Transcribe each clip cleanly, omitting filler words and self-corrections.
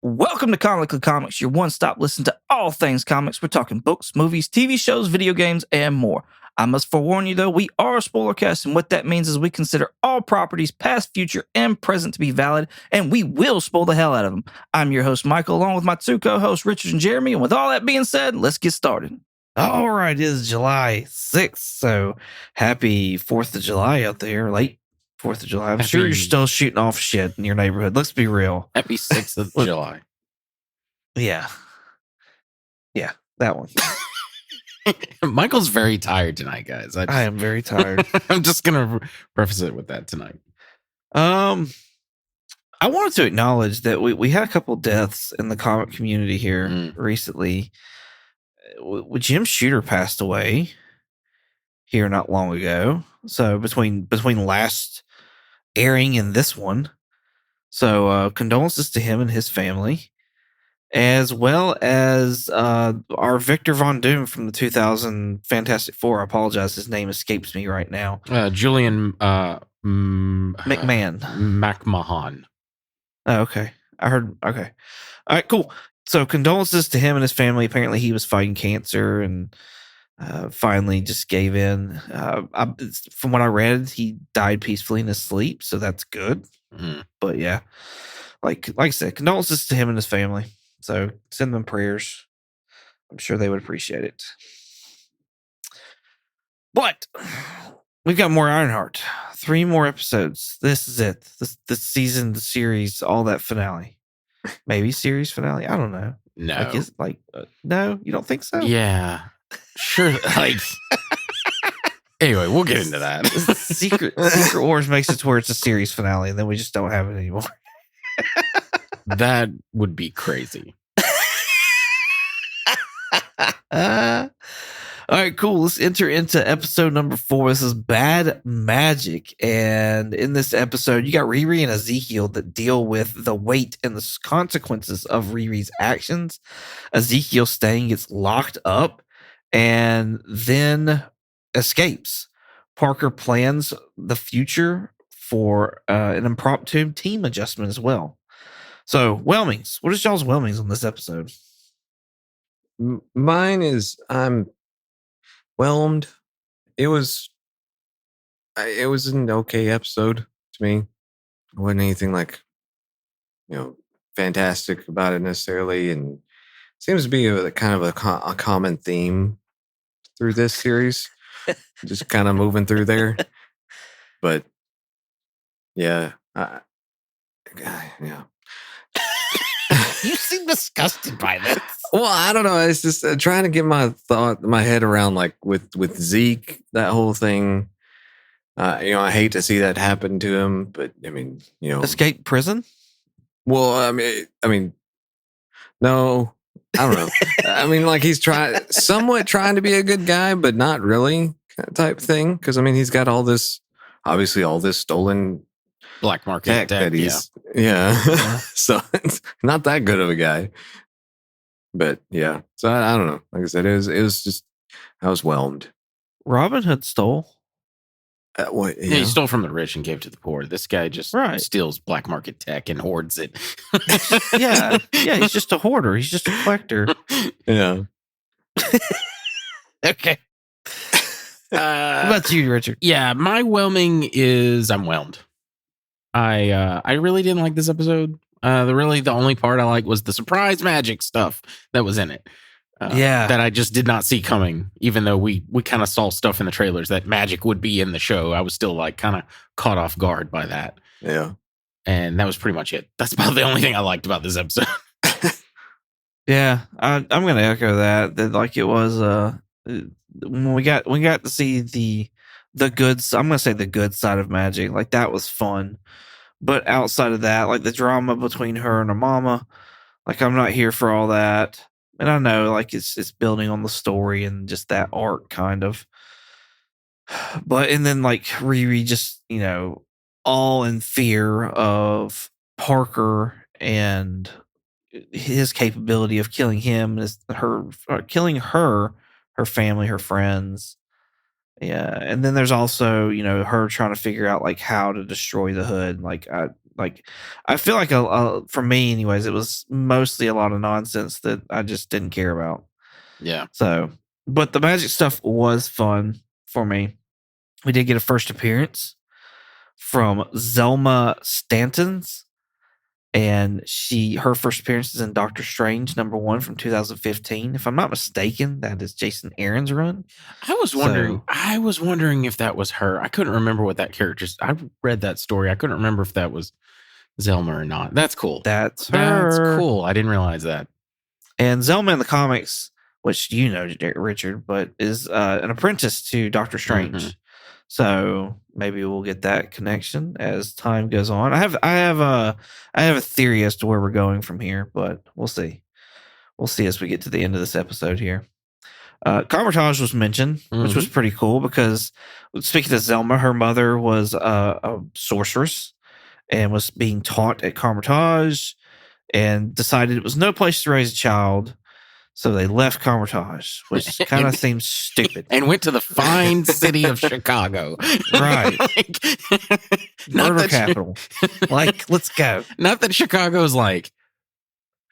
Welcome to Comically Comics, your one-stop listen to all things comics. We're talking books, movies, TV shows, video games, and more. I must forewarn you, though, we are a spoiler cast, and what that means is we consider all properties, past, future, and present, to be valid, and we will spoil the hell out of them. I'm your host, Michael, along with my two co-hosts, Richard and Jeremy, and with all that being said, let's get started. All right, it is July 6th, so happy 4th of July out there, late 4th of July. I'm sure you're still shooting off shit in your neighborhood. Let's be real. Happy 6th of July. Yeah. Yeah, that one. Michael's very tired tonight, guys. I am very tired. I'm just going to preface it with that tonight. I wanted to acknowledge that we had a couple deaths in the comic community here recently. Jim Shooter passed away here not long ago. So between last airing and this one. So condolences to him and his family, as well as our Victor Von Doom from the 2000 Fantastic Four. I apologize, his name escapes me right now. Julian McMahon. Oh, okay. I heard. Okay. All right, cool. So condolences to him and his family. Apparently he was fighting cancer and finally just gave in. From what I read, he died peacefully in his sleep, so that's good. But yeah, like I said, condolences to him and his family. So send them prayers. I'm sure they would appreciate it. But we've got more Ironheart. 3 more episodes. This is it. This season, the series, all that finale. Maybe series finale. I don't know. No. No, you don't think so? Yeah. Sure. Anyway, we'll get into that. Secret Wars makes it to where it's a series finale, and then we just don't have it anymore. That would be crazy. All right, cool. Let's enter into episode number 4. This is Bad Magic. And in this episode, you got Riri and Ezekiel that deal with the weight and the consequences of Riri's actions. Ezekiel staying gets locked up and then escapes. Parker plans the future for an impromptu team adjustment as well. So, whelmings. What is y'all's whelmings on this episode? Mine is I'm whelmed. It was an okay episode to me. It wasn't anything fantastic about it necessarily, and seems to be a kind of a common theme through this series. Just kind of moving through there, but yeah, yeah. You seem disgusted by this. Well, I don't know. It's just trying to get my head around, with Zeke, that whole thing. I hate to see that happen to him, but I mean, escape prison. Well, I mean, no, I don't know. I mean, he's somewhat trying to be a good guy, but not really, type thing. Because I mean, he's got all this stolen black market tech that he's so it's not that good of a guy. But yeah, so I don't know. Like I said, it was just I was whelmed. Robin Hood stole. He stole from the rich and gave to the poor. This guy just steals black market tech and hoards it. yeah, he's just a hoarder. He's just a collector. Yeah. Okay. What about you, Richard? Yeah, my whelming is I'm whelmed. I really didn't like this episode. The only part I liked was the surprise magic stuff that was in it. That I just did not see coming, even though we kind of saw stuff in the trailers that magic would be in the show. I was still kind of caught off guard by that. Yeah. And that was pretty much it. That's about the only thing I liked about this episode. Yeah, I'm going to echo that it was when we got to see the good, I'm going to say the good side of magic. That was fun. But outside of that, the drama between her and her mama, I'm not here for all that. And I know, it's building on the story and just that arc, kind of. But, and then, Riri just, all in fear of Parker and his capability of killing him, killing her family, her friends. Yeah. And then there's also, her trying to figure out, how to destroy the hood. Like, I feel like for me, anyways, it was mostly a lot of nonsense that I just didn't care about. Yeah. So, but the magic stuff was fun for me. We did get a first appearance from Zelma Stanton's, and her first appearance is in Doctor Strange #1 from 2015. If I'm not mistaken, that is Jason Aaron's run. I was wondering if that was her. I couldn't remember what that character. I read that story. I couldn't remember if that was Zelma or not. That's cool. That's That's her. cool. I didn't realize that. And Zelma in the comics, which you know, Richard, but is an apprentice to Doctor Strange. Mhm. So maybe we'll get that connection as time goes on. I have a theory as to where we're going from here, but we'll see. We'll see as we get to the end of this episode here. Carmitage was mentioned, which was pretty cool because speaking of Zelma, her mother was a sorceress and was being taught at Carmitage and decided it was no place to raise a child. So they left Carmitage, which kind of seems stupid. And went to the fine city of Chicago. Right. Like, Murder capital. Like, let's go. Not that Chicago's like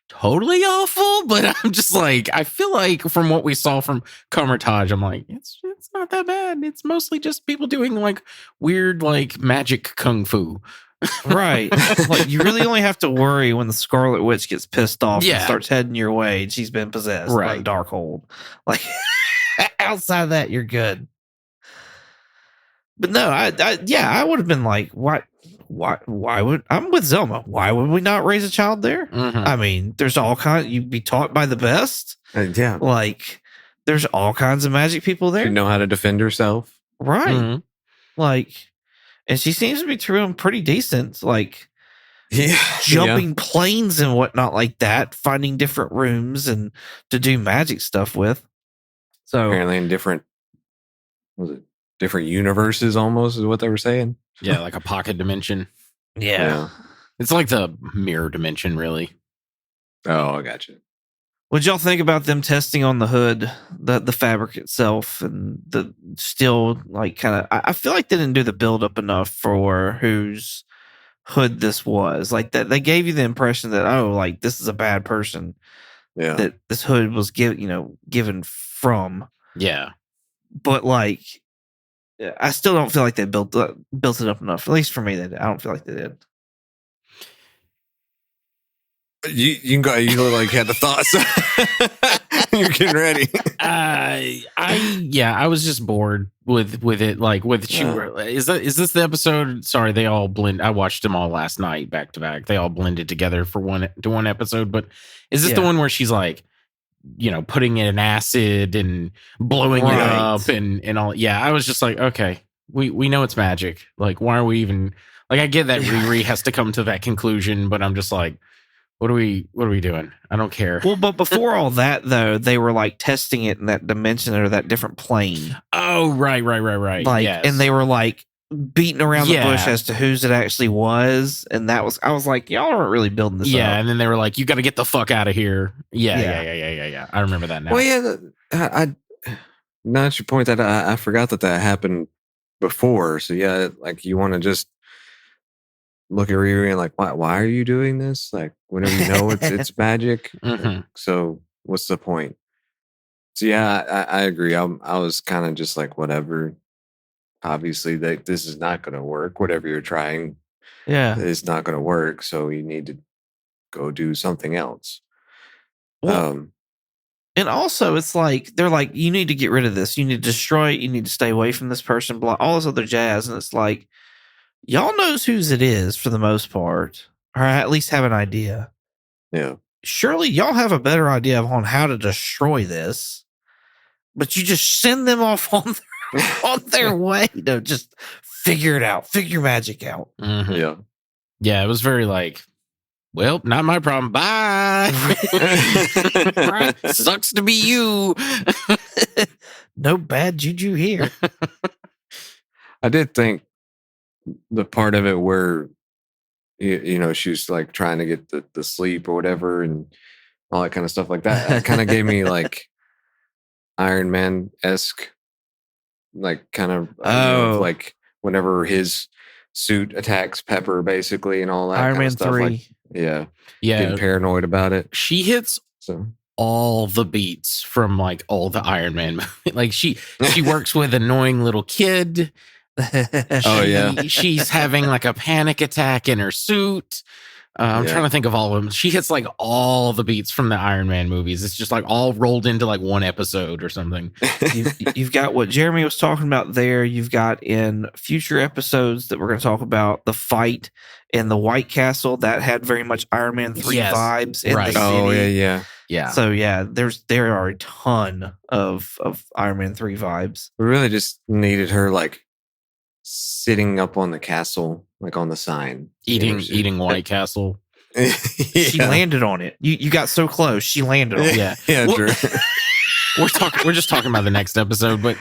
totally awful, but I'm just like, I feel like from what we saw from Carmitage, I'm like, it's not that bad. It's mostly just people doing like weird, like magic kung fu. Right. Like, you really only have to worry when the Scarlet Witch gets pissed off and starts heading your way and she's been possessed by Darkhold. Like, outside of that, you're good. But no, I would have been like, why would I'm with Zelma? Why would we not raise a child there? Mm-hmm. I mean, there's all kinds. You'd be taught by the best. Yeah, like there's all kinds of magic people there. You know how to defend herself, right? Mm-hmm. Like, and she seems to be doing pretty decent. Like, jumping planes and whatnot like that, finding different rooms and to do magic stuff with. So apparently in different universes almost is what they were saying. Yeah, like a pocket dimension. Yeah. It's like the mirror dimension, really. Oh, I got you. What'd y'all think about them testing on the hood, the fabric itself, and the still like kind of? I feel like they didn't do the build up enough for whose hood this was. Like that, they gave you the impression that like this is a bad person. Yeah, that this hood was given from. Yeah, but like, I still don't feel like they built it up enough. At least for me, I don't feel like they did. You can go. You look like you had the thoughts. You're getting ready. I was just bored with it. Like with is this the episode? Sorry, they all blend. I watched them all last night back to back. They all blended together for one episode. But is this the one where she's like, putting in acid and blowing it up and all? Yeah, I was just like, okay, we know it's magic. Like, why are we even like? I get that Riri has to come to that conclusion, but I'm just like, what are we doing? I don't care. Well, but before all that, though, they were like testing it in that dimension or that different plane. Oh, right. Like, yes. And they were like beating around the bush as to whose it actually was, and I was like, y'all aren't really building this up. Yeah, and then they were like, you got to get the fuck out of here. Yeah. I remember that now. Well, yeah, I now that you point that out, I forgot that happened before. So yeah, like you want to just look at Riri and like, why are you doing this? Like, whenever you know it's magic. Mm-hmm. So what's the point? So yeah, I agree. I was kind of just like, whatever. Obviously, this is not going to work. Whatever you're trying, it's not going to work. So you need to go do something else. Well, and also, it's like they're like, you need to get rid of this. You need to destroy it. You need to stay away from this person. Blah, all this other jazz, and it's like, y'all knows whose it is for the most part, or at least have an idea. Yeah. Surely y'all have a better idea on how to destroy this, but you just send them off on their way to just figure it out, figure magic out. Mm-hmm. Yeah. Yeah, it was very like, well, not my problem. Bye. Sucks to be you. No bad juju here. I did think the part of it where she's like trying to get the sleep or whatever and all that kind of stuff like that kind of gave me like Iron Man-esque, like kind of like whenever his suit attacks Pepper basically and all that Iron kind Man of stuff. 3. Like, yeah, Yeah, getting paranoid about it. she hits So all the beats from like all the Iron Man movies. Like she works with annoying little kid. Oh, yeah. She's having like a panic attack in her suit. I'm trying to think of all of them. She hits like all the beats from the Iron Man movies. It's just like all rolled into like one episode or something. You've got what Jeremy was talking about there. You've got in future episodes that we're going to talk about the fight in the White Castle that had very much Iron Man 3 Yes, vibes in right. the city. Oh, yeah. Yeah. So yeah, there are a ton of Iron Man 3 vibes. We really just needed her like sitting up on the castle, like on the sign. Eating White Castle. She landed on it. You got so close. She landed on it. Yeah. Yeah, Well, true. We're just talking about the next episode, but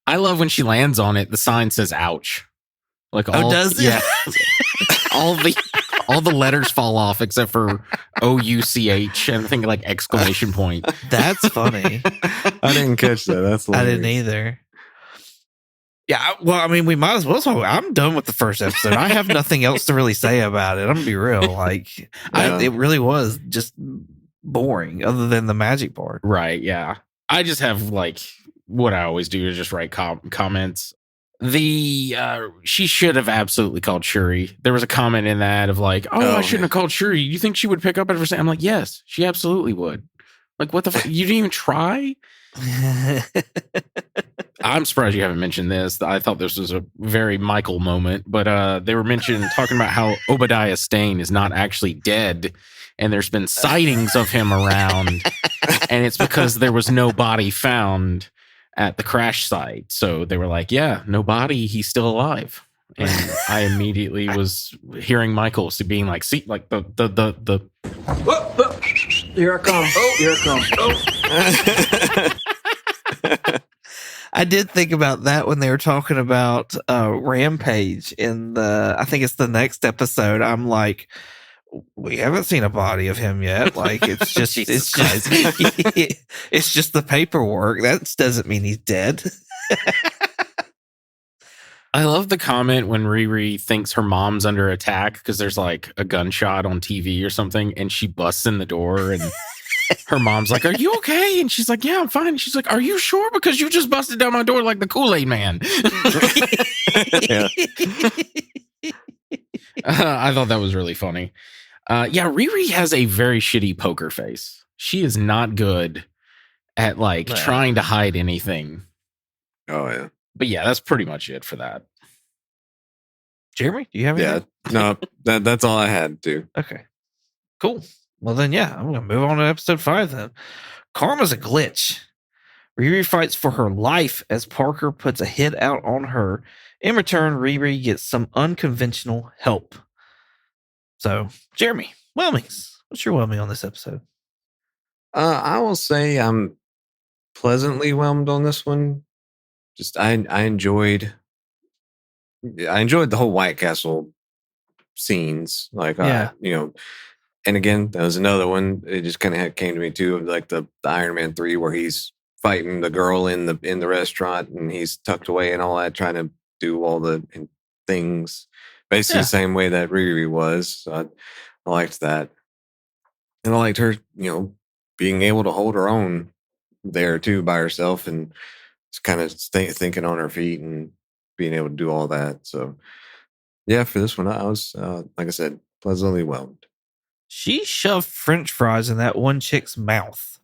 I love when she lands on it, the sign says ouch. Like all does it? Yeah. all the letters fall off except for OUCH and I think like exclamation point. That's funny. I didn't catch that. That's I didn't hilarious. either. Yeah, well, I mean, we might as well talk. I'm done with the first episode. I have nothing else to really say about it. I'm gonna be real. Like, Yeah. it really was just boring, other than the magic part. Right, yeah. I just have like what I always do is just write comments. She should have absolutely called Shuri. There was a comment in that of like, I shouldn't have called Shuri. You think she would pick up everything? I'm like, yes, she absolutely would. Like, what the fuck? You didn't even try? I'm surprised you haven't mentioned this. I thought this was a very Michael moment, but they were talking about how Obadiah Stane is not actually dead, and there's been sightings of him around, and it's because there was no body found at the crash site. So they were like, yeah, no body, he's still alive. And I immediately was hearing Michael being like, see, like the Here I come. Oh, here I come. I did think about that when they were talking about Rampage in I think it's the next episode. I'm like, we haven't seen a body of him yet. Like, it's just, it's just the paperwork. That doesn't mean he's dead. I love the comment when Riri thinks her mom's under attack because there's like a gunshot on TV or something, and she busts in the door and her mom's like, "Are you okay?" And she's like, "Yeah, I'm fine." And she's like, "Are you sure? Because you just busted down my door like the Kool-Aid man." Yeah. I thought that was really funny. Yeah, Riri has a very shitty poker face. She is not good at like trying to hide anything. Oh, yeah. But yeah, that's pretty much it for that. Jeremy, do you have anything? Yeah. No, that's all I had to. Okay. Cool. Well, then, yeah, I'm going to move on to episode 5 then. Karma's a glitch. Riri fights for her life as Parker puts a hit out on her. In return, Riri gets some unconventional help. So, Jeremy, whelmings. What's your whelming on this episode? I will say I'm pleasantly whelmed on this one. Just I enjoyed the whole White Castle scenes. Like, and again, that was another one. It just kind of came to me too, of like the Iron Man 3 where he's fighting the girl in the restaurant and he's tucked away and all that, trying to do all the things basically the same way that Riri was. So I liked that. And I liked her, being able to hold her own there too by herself and just kind of thinking on her feet and being able to do all that. So yeah, for this one, I was, like I said, pleasantly whelmed. She shoved French fries in that one chick's mouth.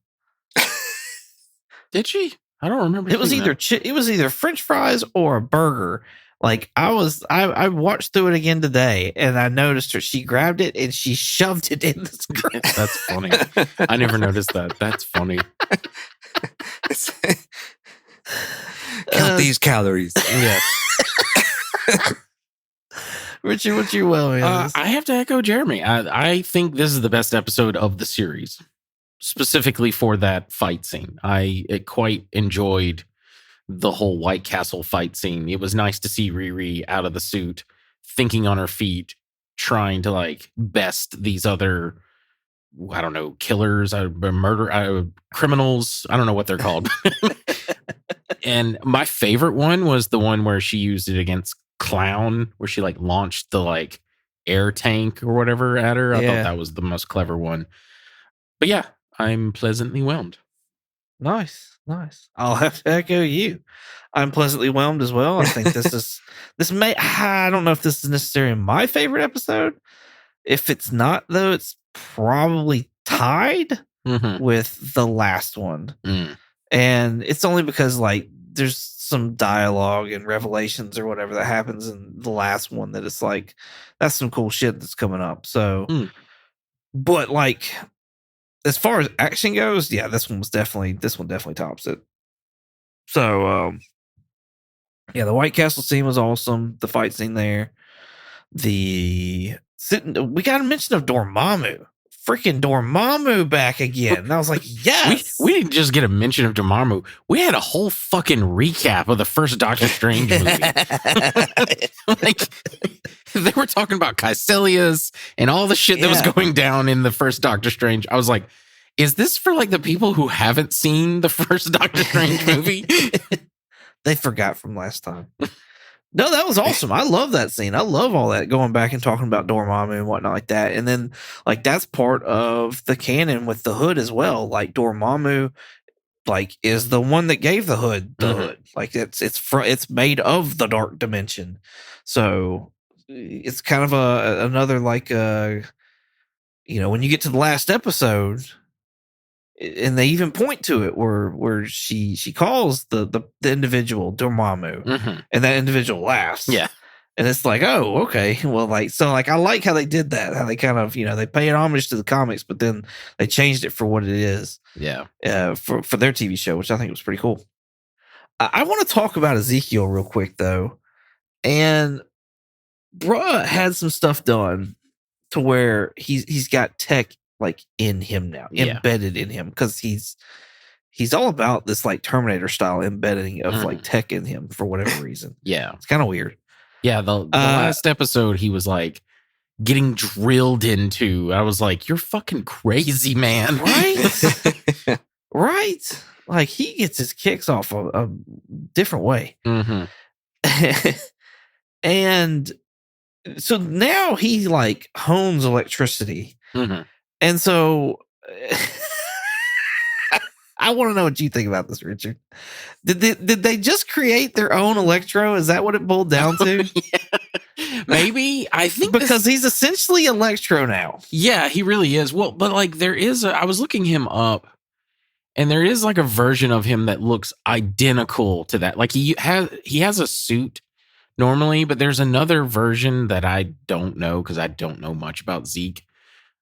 Did she? I don't remember. It was either French fries or a burger. Like I watched through it again today and I noticed her. She grabbed it and she shoved it in the screen. That's funny. I never noticed that. That's funny. Count these calories. Yeah. Richard, what's your whelming? I have to echo Jeremy. I think this is the best episode of the series, specifically for that fight scene. I quite enjoyed the whole White Castle fight scene. It was nice to see Riri out of the suit, thinking on her feet, trying to like best these other, I don't know, killers, criminals. I don't know what they're called. And my favorite one was the one where she used it against clown where she like launched the like air tank or whatever at her. I thought that was the most clever one. But yeah, I'm pleasantly whelmed. Nice. I'll have to echo you. I'm pleasantly whelmed as well. I think this may, I don't know if this is necessarily my favorite episode. If it's not, though, it's probably tied with the last one. And it's only because like there's some dialogue and revelations or whatever that happens in the last one that it's like, that's some cool shit that's coming up. So, but like, as far as action goes, yeah, this one definitely tops it. So, yeah, the White Castle scene was awesome. The fight scene there, we got a mention of Dormammu. Freaking Dormammu back again. And I was like, yes. We didn't just get a mention of Dormammu. We had a whole fucking recap of the first Doctor Strange movie. Like, they were talking about Caecilius and all the shit that was going down in the first Doctor Strange. I was like, is this for like the people who haven't seen the first Doctor Strange movie? They forgot from last time. No, that was awesome. I love that scene. I love all that going back and talking about Dormammu and whatnot like that. And then like that's part of the canon with the Hood as well. Like Dormammu like is the one that gave the Hood the Hood. Like it's made of the dark dimension. So it's kind of another like when you get to the last episode, and they even point to it where she calls the individual Dormammu, and that individual laughs. Yeah. And it's like, oh, okay. Well, like, so like, I like how they did that. How they kind of, they paid homage to the comics, but then they changed it for what it is. Yeah. For their TV show, which I think was pretty cool. I want to talk about Ezekiel real quick though. And bruh had some stuff done to where he's got tech like in him now, embedded in him, because he's all about this like Terminator style embedding of like tech in him for whatever reason. Yeah, it's kind of weird. Yeah, the last episode he was like getting drilled into. I was like, you're fucking crazy, man. Right? Right? Like he gets his kicks off a different way. And so now he like hones electricity. And so I want to know what you think about this, Richard. Did they just create their own Electro? Is that what it boiled down to? Yeah. Maybe. I think because he's essentially Electro now. Yeah, he really is. Well, but like there is I was looking him up, and there is like a version of him that looks identical to that. Like he has a suit normally, but there's another version that I don't know because I don't know much about Zeke.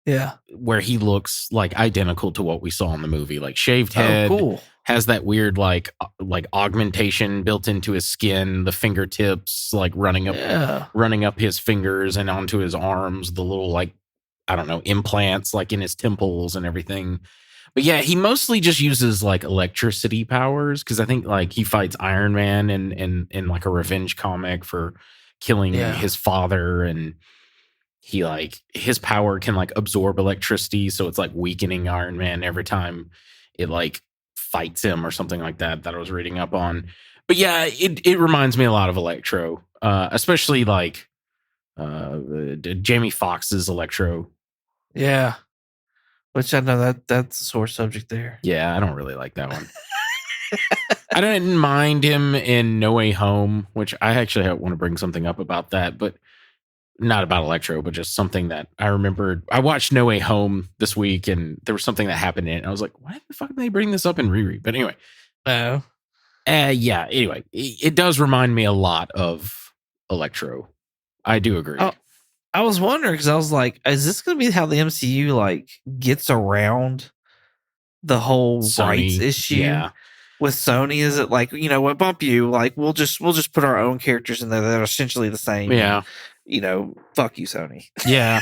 Yeah. Where he looks like identical to what we saw in the movie, like shaved head, cool. Has that weird like augmentation built into his skin, the fingertips like running up his fingers and onto his arms, the little like, I don't know, implants like in his temples and everything. But yeah, he mostly just uses like electricity powers because I think like he fights Iron Man in like a revenge comic for killing his father, and he like his power can like absorb electricity, so it's like weakening Iron Man every time it like fights him or something like that I was reading up on. But yeah, it reminds me a lot of Electro, especially like Jamie Foxx's Electro. Yeah, which I know that's a sore subject there. Yeah, I don't really like that one. I didn't mind him in No Way Home, which I actually want to bring something up about that, but not about Electro, but just something that I remembered. I watched No Way Home this week, and there was something that happened in it. And I was like, why the fuck did they bring this up in Riri? But anyway. Yeah, anyway. It does remind me a lot of Electro. I do agree. Oh, I was wondering, because I was like, is this going to be how the MCU like gets around the whole rights issue? Yeah. With Sony? Is it like, what, bump you? Like, we'll just put our own characters in there that are essentially the same. Yeah. Fuck you, Sony. Yeah.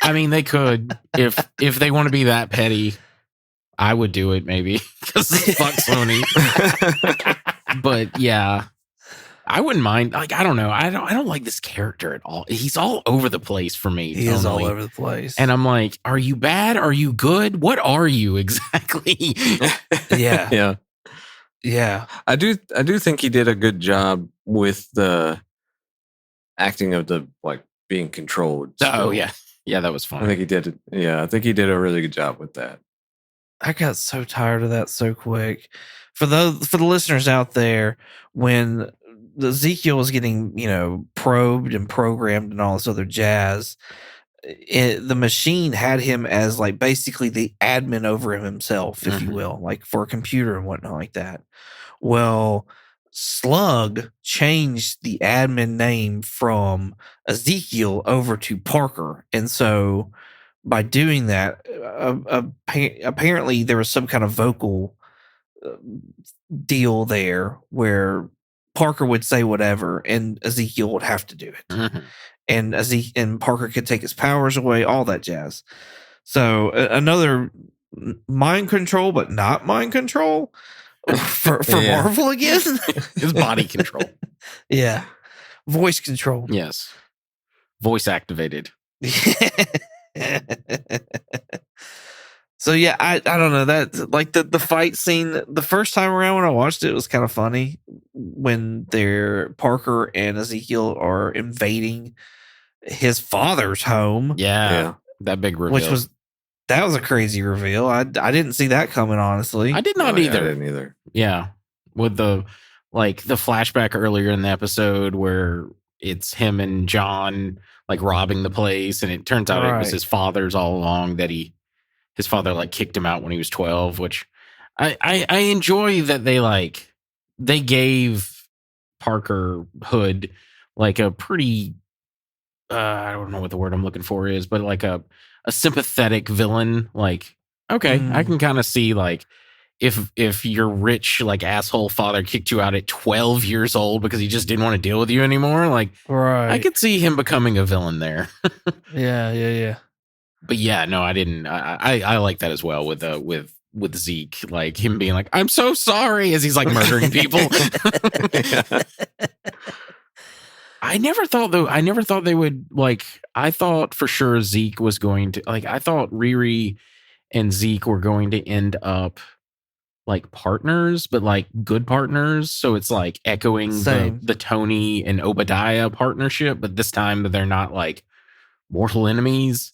I mean, they could. If they want to be that petty, I would do it maybe. Because fuck Sony. But yeah. I wouldn't mind. Like, I don't know. I don't like this character at all. He's all over the place for me. He is all over the place. And I'm like, are you bad? Are you good? What are you exactly? Yeah. Yeah. Yeah. I do think he did a good job with the acting of the like being controlled. Oh yeah, that was fun. I think he did. I think he did a really good job with that. I got so tired of that so quick. For the listeners out there, when Ezekiel was getting probed and programmed and all this other jazz, the machine had him as like basically the admin over him himself, if you will, like for a computer and whatnot like that. Well, Slug changed the admin name from Ezekiel over to Parker, and so by doing that, apparently there was some kind of vocal deal there where Parker would say whatever, and Ezekiel would have to do it. And Parker could take his powers away, all that jazz. So another mind control, but not mind control for Marvel again. His body control. Yeah, voice control. Yes, voice activated. So yeah, I don't know, that like the fight scene the first time around when I watched it was kind of funny when Parker and Ezekiel are invading his father's home. Yeah. That big reveal. That was a crazy reveal. I didn't see that coming, honestly. I did not either. I didn't either. Yeah. With the flashback earlier in the episode where it's him and John like robbing the place, and it turns out it was his father's all along, that his father like kicked him out when he was 12, which I enjoy that they gave Parker Hood like a pretty I don't know what the word I'm looking for is, but like a sympathetic villain. Like, okay, I can kind of see like if your rich like asshole father kicked you out at 12 years old because he just didn't want to deal with you anymore, like I could see him becoming a villain there. Yeah. But yeah, no, I didn't. I like that as well with Zeke, like him being like, "I'm so sorry," as he's like murdering people. I never thought they would like. I thought for sure Zeke was going to like. I thought Riri and Zeke were going to end up like partners, but like good partners. So it's like echoing the Tony and Obadiah partnership, but this time they're not like mortal enemies.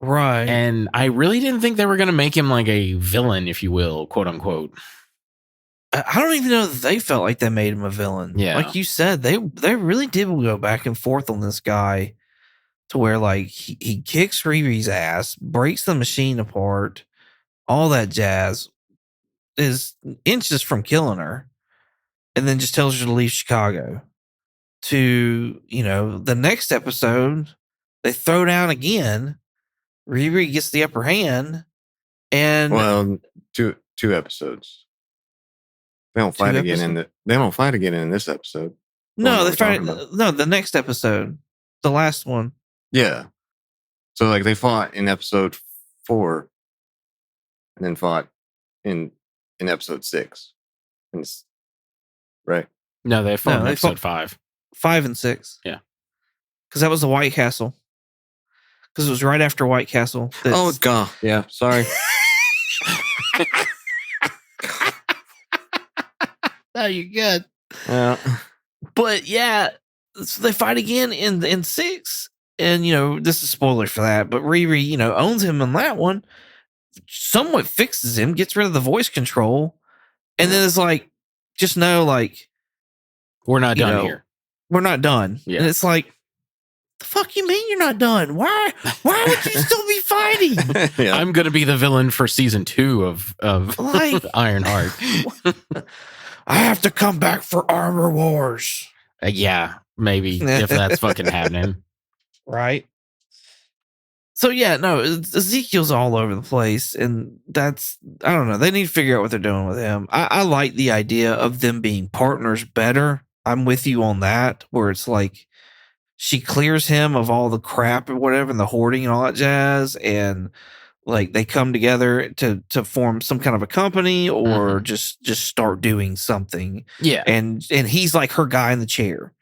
Right. And I really didn't think they were going to make him like a villain, if you will, quote unquote. I don't even know that they felt like they made him a villain. Yeah. Like you said, they really did go back and forth on this guy to where like he kicks Riri's ass, breaks the machine apart, all that jazz, is inches from killing her, and then just tells her to leave Chicago. To, the next episode, they throw down again. Riri gets the upper hand, and two episodes. They don't fight again they don't fight again in this episode. No, they fight. No, the next episode, the last one. Yeah. So like they fought in episode 4, and then fought in episode 6, right? No, they fought in episode 5. 5 and 6. Yeah, because that was the White Castle. Because it was right after White Castle. Oh god, yeah. Sorry. No, you're good. Yeah. But yeah, so they fight again in 6, and this is spoiler for that. But Riri, owns him in that one. Somewhat fixes him, gets rid of the voice control, and then it's like, just know, like, we're not done here. We're not done. Yeah. And it's like, the fuck you mean you're not done? Why would you still be fighting? Yeah. I'm gonna be the villain for season 2 of like Ironheart. I have to come back for Armor Wars. Yeah, maybe if that's fucking happening. Right. So yeah, no, Ezekiel's all over the place, and I don't know. They need to figure out what they're doing with him. I like the idea of them being partners better. I'm with you on that, where it's like she clears him of all the crap or whatever, and the hoarding and all that jazz, and like they come together to form some kind of a company or just start doing something. Yeah. And he's like her guy in the chair.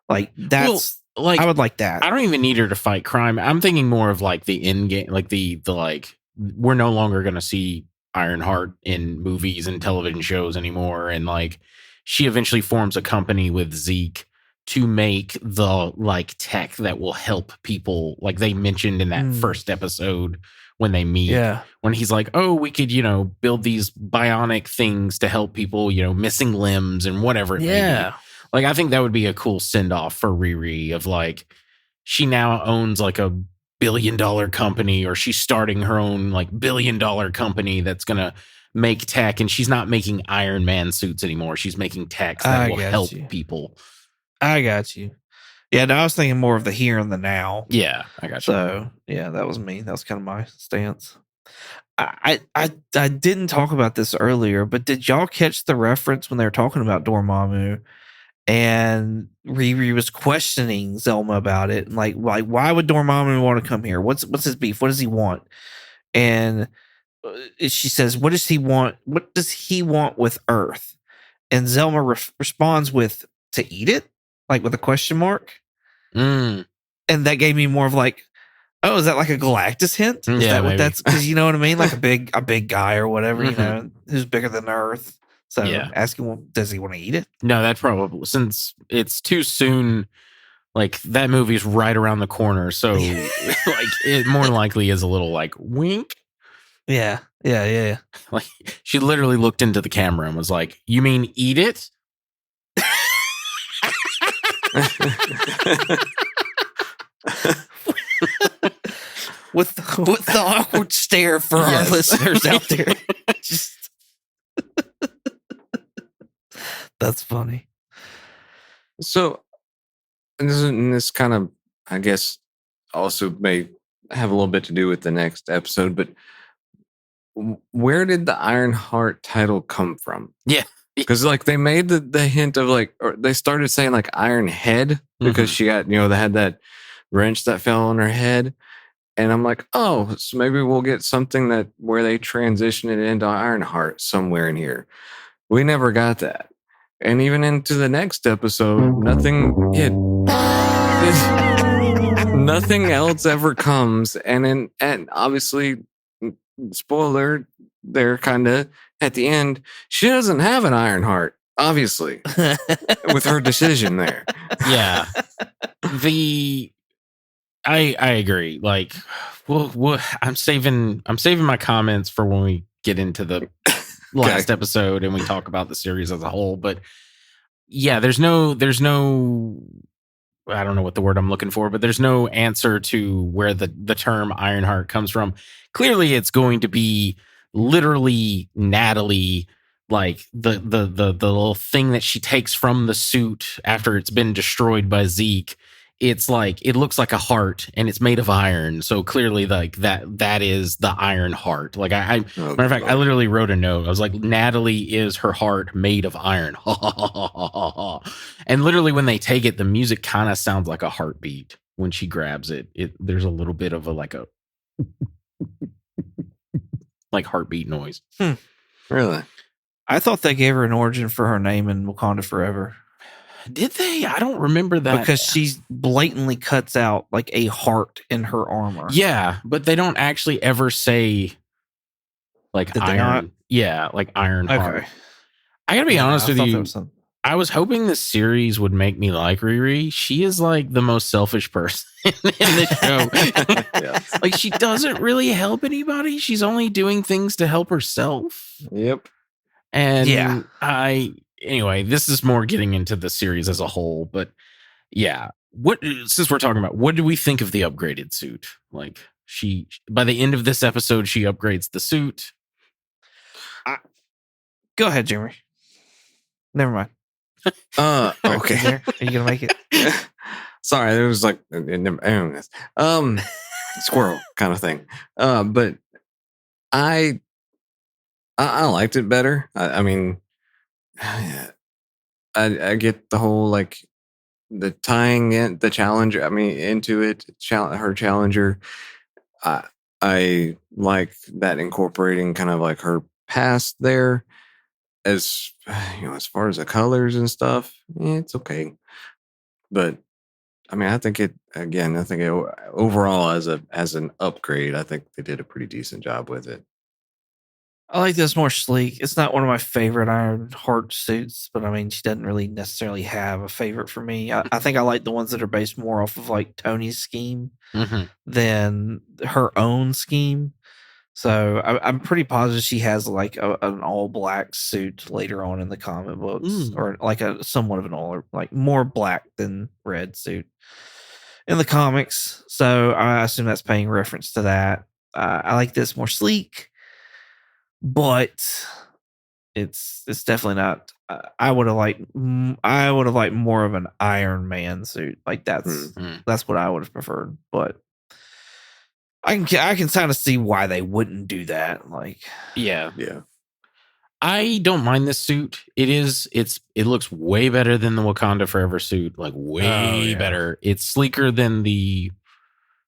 Like that's like, I would like that. I don't even need her to fight crime. I'm thinking more of like the end game, like the like we're no longer going to see Ironheart in movies and television shows anymore. And like she eventually forms a company with Zeke to make the like tech that will help people, like they mentioned in that first episode when they meet. Yeah. When he's like, oh, we could, build these bionic things to help people, missing limbs and whatever it may be. Like, I think that would be a cool send off for Riri of like, she now owns like a $1 billion company, or she's starting her own like $1 billion company that's going to make tech, and she's not making Iron Man suits anymore. She's making techs that will help people. I got you. Yeah, no, I was thinking more of the here and the now. Yeah, I got you. So yeah, that was me. That was kind of my stance. I didn't talk about this earlier, but did y'all catch the reference when they were talking about Dormammu and Riri was questioning Zelma about it? Like why would Dormammu want to come here? What's his beef? What does he want? And she says, "What does he want? What does he want with Earth?" And Zelma responds with, "To eat it?" Like with a question mark. And that gave me more of like, oh, is that like a Galactus hint? Is that what that's? Because you know what I mean, like a big guy or whatever, who's bigger than Earth. So asking, well, does he want to eat it? No, that probably, since it's too soon. Like that movie's right around the corner, so like it more likely is a little like wink. Yeah. Like she literally looked into the camera and was like, "You mean eat it?" with the awkward stare for our listeners out there. Just that's funny. So, and this kind of, I guess, also may have a little bit to do with the next episode, but where did the Ironheart title come from? Yeah. Because like they made the hint of like, or they started saying like Iron Head because she got, they had that wrench that fell on her head. And I'm like, oh, so maybe we'll get something that where they transition it into Ironheart somewhere in here. We never got that. And even into the next episode, nothing else ever comes. And obviously, spoiler, they're kind of at the end. She doesn't have an Ironheart, obviously, with her decision there. Yeah. I agree. Like, I'm saving my comments for when we get into the last episode and we talk about the series as a whole. But yeah, there's no, I don't know what the word I'm looking for, but there's no answer to where the term Ironheart comes from. Clearly, it's going to be literally Natalie, like the little thing that she takes from the suit after it's been destroyed by Zeke. It's like, it looks like a heart and it's made of iron. So clearly like that is the Iron Heart. Like matter of fact, I literally wrote a note. I was like, Natalie is her heart made of iron. And literally when they take it, the music kind of sounds like a heartbeat when she grabs it. There's a little bit of a like heartbeat noise. Really? I thought they gave her an origin for her name in Wakanda Forever. Did they? I don't remember that. Because she blatantly cuts out like a heart in her armor. Yeah, but they don't actually ever say like Did iron. Yeah, like Ironheart. Okay. I gotta be honest with you. I was hoping this series would make me like Riri. She is like the most selfish person in the show. Like she doesn't really help anybody. She's only doing things to help herself. Yep. And anyway, this is more getting into the series as a whole, but yeah. Since we're talking about, what do we think of the upgraded suit? Like by the end of this episode, she upgrades the suit. Go ahead, Jeremy. Never mind. Okay. Are you gonna make it? Sorry, it was like squirrel kind of thing. But I liked it better. I mean, I get the whole like the tying in the challenger. I mean, into it, her challenger. I like that incorporating kind of like her past there. As as far as the colors and stuff, it's okay. But I mean, I think overall as an upgrade, I think they did a pretty decent job with it. I like this more sleek. It's not one of my favorite Ironheart suits, but I mean, she doesn't really necessarily have a favorite for me. I think I like the ones that are based more off of like Tony's scheme than her own scheme. So I'm pretty positive she has like an all black suit later on in the comic books, or like a somewhat of an all like more black than red suit in the comics. So I assume that's paying reference to that. I like this more sleek, but it's definitely not. I would have liked more of an Iron Man suit. Like that's what I would have preferred. But I can kind of see why they wouldn't do that. Like, yeah. I don't mind this suit. It looks way better than the Wakanda Forever suit. Like way better. It's sleeker than the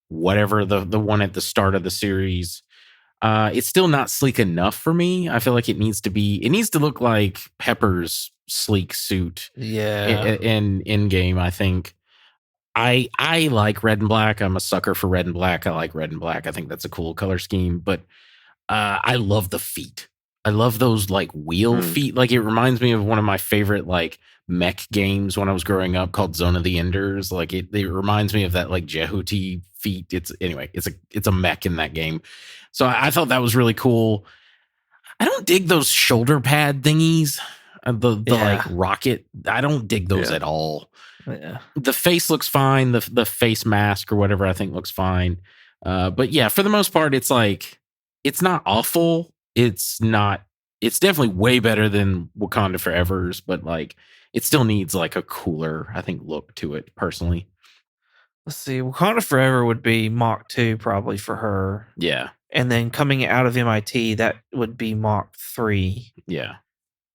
whatever the one at the start of the series. It's still not sleek enough for me. I feel like it needs to look like Pepper's sleek suit. Yeah. In game, I think. I like red and black. I'm a sucker for red and black. I like red and black. I think that's a cool color scheme, but I love the feet. I love those like wheel feet. Like it reminds me of one of my favorite like mech games when I was growing up called Zone of the Enders. Like it reminds me of that like Jehuti feet. It's a mech in that game. So I thought that was really cool. I don't dig those shoulder pad thingies. The like rocket. I don't dig those at all. Yeah. The face looks fine. The face mask or whatever I think looks fine. But yeah, for the most part, it's like it's not awful. It's definitely way better than Wakanda Forever's, but like it still needs like a cooler, I think, look to it personally. Let's see. Wakanda Forever would be Mach 2 probably for her. Yeah. And then coming out of MIT, that would be Mach 3. Yeah.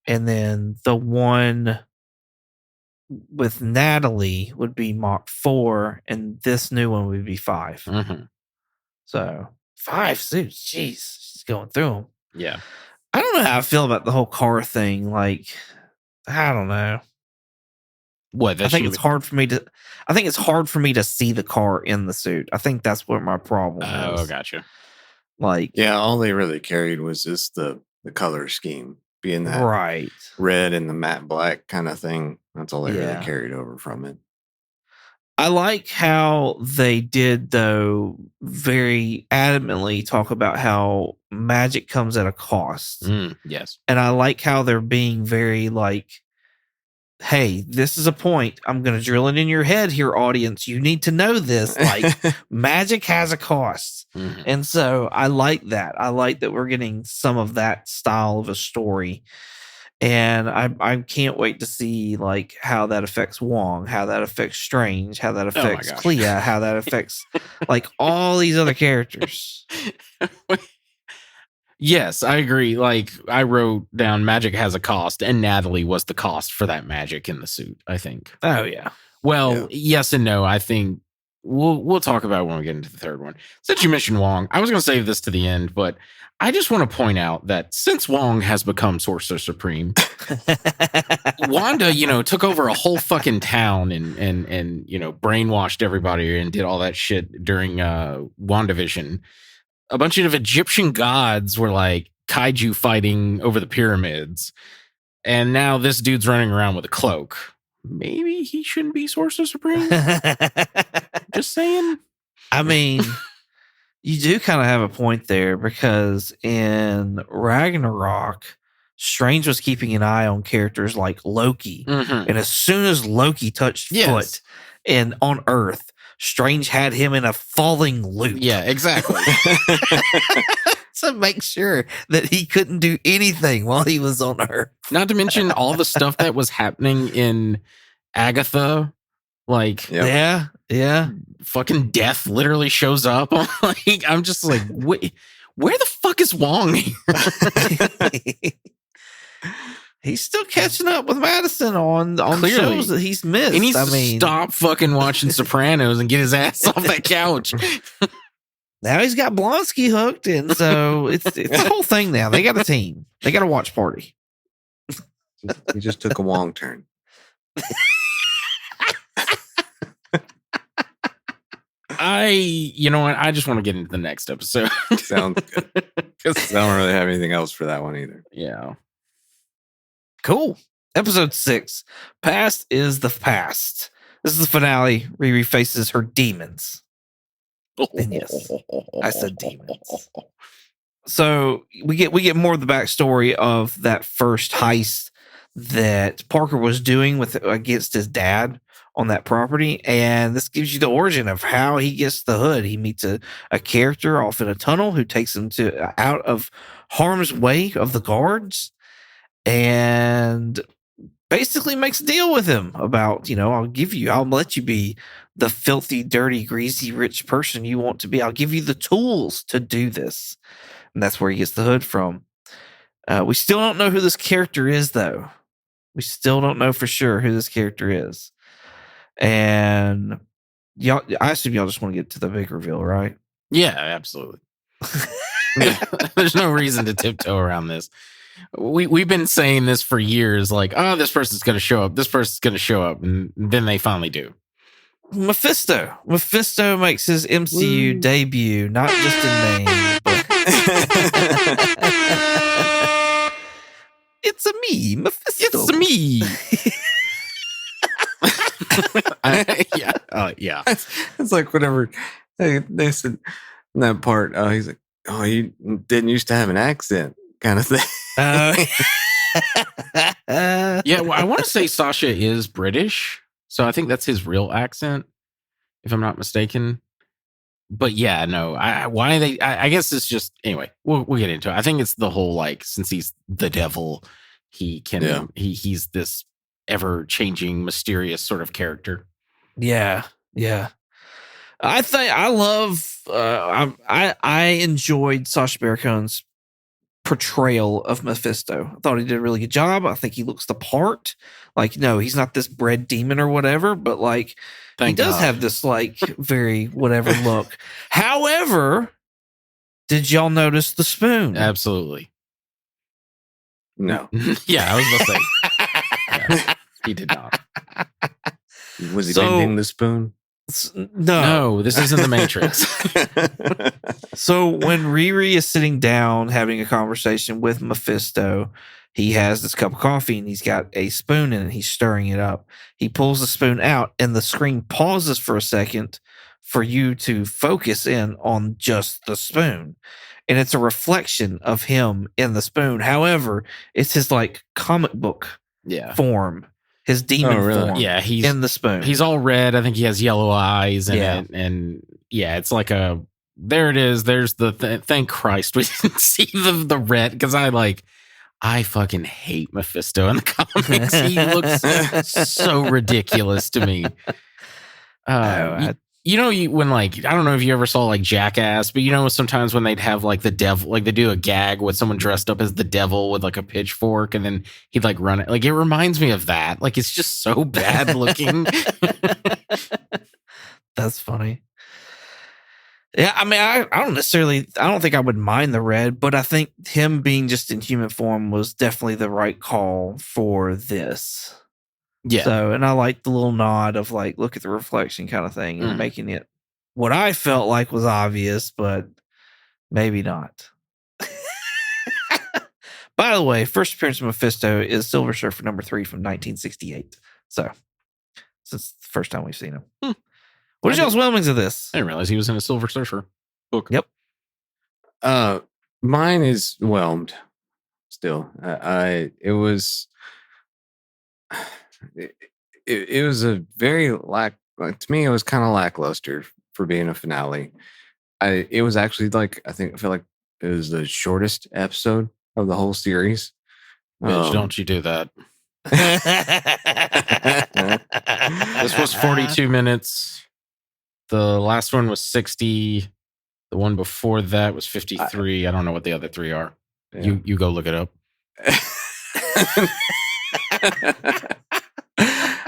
And then the one with Natalie would be Mach 4, and this new one would be 5. So 5 suits. Jeez. She's going through them. Yeah. I don't know how I feel about the whole car thing. Like, I don't know. What? I think it's hard for me to see the car in the suit. I think that's what my problem is. Oh, gotcha. Like, yeah, all they really carried was just the color scheme, being that right, red and the matte black kind of thing. That's all they Yeah. really carried over from it. I like how they did, though, very adamantly talk about how magic comes at a cost. Yes. And I like how they're being very like, hey, this is a point. I'm going to drill it in your head here, audience. You need to know this. Like, magic has a cost. And so I like that. I like that we're getting some of that style of a story. And I can't wait to see like how that affects Wong, how that affects Strange, how that affects Clea, how that affects like all these other characters. Yes, I agree. Like I wrote down magic has a cost, and Natalie was the cost for that magic in the suit, I think. Oh yeah. Well, yes and no. I think we'll talk about it when we get into the third one. Since you mentioned Wong, I was going to save this to the end, but I just want to point out that since Wong has become Sorcerer Supreme, Wanda, took over a whole fucking town and brainwashed everybody and did all that shit during WandaVision. A bunch of Egyptian gods were like kaiju fighting over the pyramids. And now this dude's running around with a cloak. Maybe he shouldn't be Sorcerer Supreme. Just saying. I mean, you do kind of have a point there because in Ragnarok, Strange was keeping an eye on characters like Loki. And as soon as Loki touched foot and on Earth, Strange had him in a falling loop. Yeah, exactly. To make sure that he couldn't do anything while he was on Earth. Not to mention all the stuff that was happening in Agatha. Like, yeah. Fucking death literally shows up. Like, I'm just like, wait, where the fuck is Wong here? He's still catching up with Madison on the shows that he's missed. He needs to stop fucking watching Sopranos and get his ass off that couch. Now he's got Blonsky hooked, and so it's the whole thing now. They got a team. They got a watch party. He just took a Wong turn. You know what? I just want to get into the next episode. Sounds good. Because I don't really have anything else for that one either. Yeah. Cool. Episode 6. Past is the past. This is the finale. Riri faces her demons. And yes, I said demons. So we get more of the backstory of that first heist that Parker was doing against his dad on that property, and this gives you the origin of how he gets the hood. He meets a character off in a tunnel who takes him out of harm's way of the guards, and basically makes a deal with him about, I'll let you be the filthy, dirty, greasy, rich person you want to be. I'll give you the tools to do this. And that's where he gets the hood from. We still don't know who this character is, though. We still don't know for sure who this character is. And I assume y'all just want to get to the big reveal, right? Yeah, absolutely. There's no reason to tiptoe around this. We've been saying this for years, like, oh, this person's going to show up. This person's going to show up. And then they finally do. Mephisto. Mephisto makes his MCU debut, not just in name, but it's a me, Mephisto. It's me. Yeah. It's like whenever they said in that part, he's like, oh, you didn't used to have an accent kind of thing. Yeah, well, I want to say Sasha is British, so I think that's his real accent, if I'm not mistaken. But yeah, no, I guess it's just, anyway, we'll get into it. I think it's the whole, like, since he's the devil, he's this ever-changing, mysterious sort of character. Yeah. I think I love. I enjoyed Sacha Baron Cohen's portrayal of Mephisto. I thought he did a really good job. I think he looks the part. Like, no, he's not this bred demon or whatever, but like he does have this like very whatever look. However, did y'all notice the spoon? Absolutely. No. Yeah, I was about to say. Yeah, he did not. Was he bending the spoon? No, this isn't the Matrix. So when Riri is sitting down having a conversation with Mephisto, he has this cup of coffee and he's got a spoon in it. He's stirring it up. He pulls the spoon out and the screen pauses for a second for you to focus in on just the spoon. And it's a reflection of him in the spoon. However, it's his like comic book form. His demon form. Yeah, he's in the spoon. He's all red. I think he has yellow eyes in it. And yeah, it's like there it is. There's the thank Christ we didn't see the red, because I fucking hate Mephisto in the comics. He looks so ridiculous to me. When I don't know if you ever saw like Jackass, but sometimes when they'd have like the devil, like they do a gag with someone dressed up as the devil with like a pitchfork, and then he'd like run it. Like it reminds me of that. Like it's just so bad looking. That's funny. Yeah, I mean, I don't think I would mind the red, but I think him being just in human form was definitely the right call for this. Yeah. So, and I like the little nod of like, look at the reflection kind of thing and making it what I felt like was obvious, but maybe not. By the way, first appearance of Mephisto is Silver Surfer number 3 from 1968. So, since the first time we've seen him. What is y'all's whelmings of this? I didn't realize he was in a Silver Surfer book. Yep. Mine is whelmed still. It was a very to me, it was kind of lackluster for being a finale. It was actually I feel like it was the shortest episode of the whole series. Bitch, don't you do that. This was 42 minutes. The last one was 60. The one before that was 53. I don't know what the other 3 are. Yeah. You go look it up.